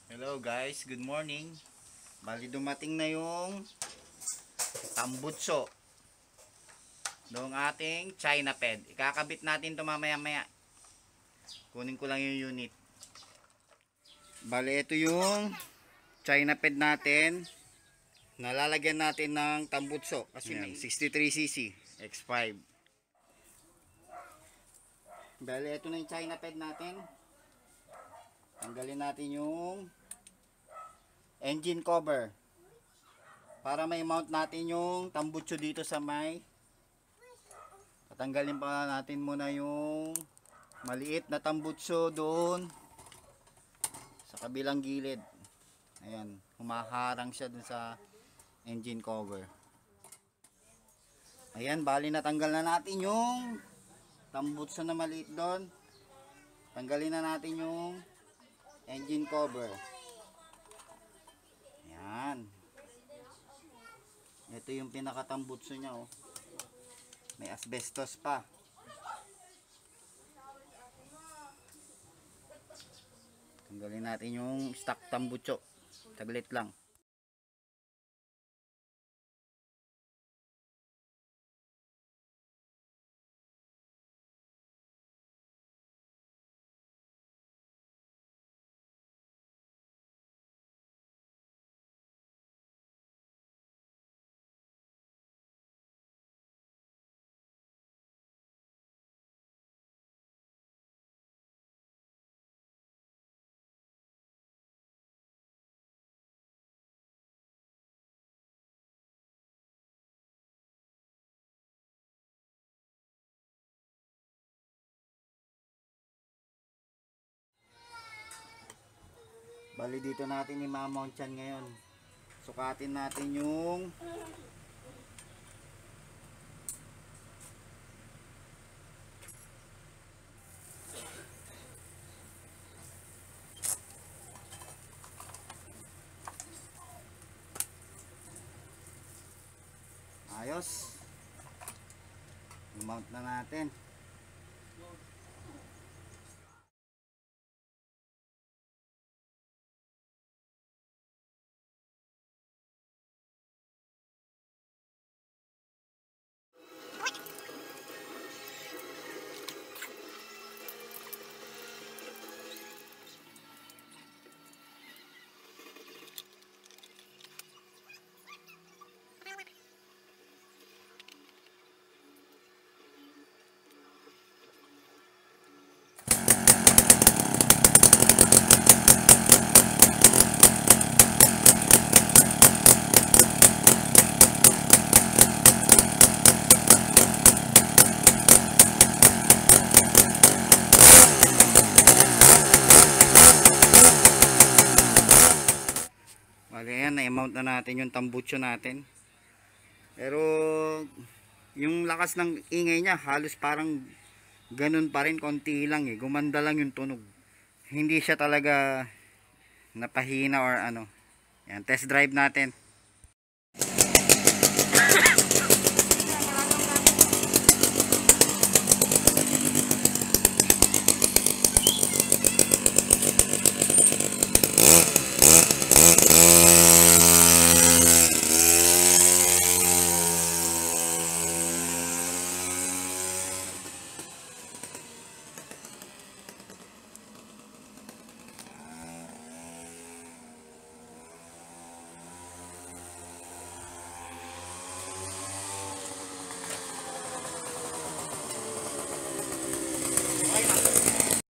Hello guys, good morning. Bali dumating na yung tambutso ng ating China ped. Ikakabit natin ito mamaya maya. Kunin ko lang yung unit. Bali ito yung China ped natin. Nalalagyan natin ng tambutso kasi may 63cc X5. Bali ito na yung China ped natin. Tanggalin natin yung engine cover para may mount natin yung tambutso dito sa may. Tatanggalin pa natin muna yung maliit na tambutso doon sa kabilang gilid. Ayan, humaharang siya dun sa engine cover. Ayan, bali natanggal na natin yung tambutso na maliit doon. Tanggalin na natin yung engine cover. Ayan. Ito yung pinakatambutso niya, oh. May asbestos pa. Tanggalin natin yung stock tambutso. Saglit lang. Bali dito natin i-mount yan ngayon. Sukatin natin yung ayos. I-mount na natin. Bali ayan, na-mount na natin yung tambutso natin. Pero yung lakas ng ingay niya halos parang ganun pa rin, konti lang eh. Gumanda lang yung tunog. Hindi siya talaga napahina or ano. Yan, test drive natin.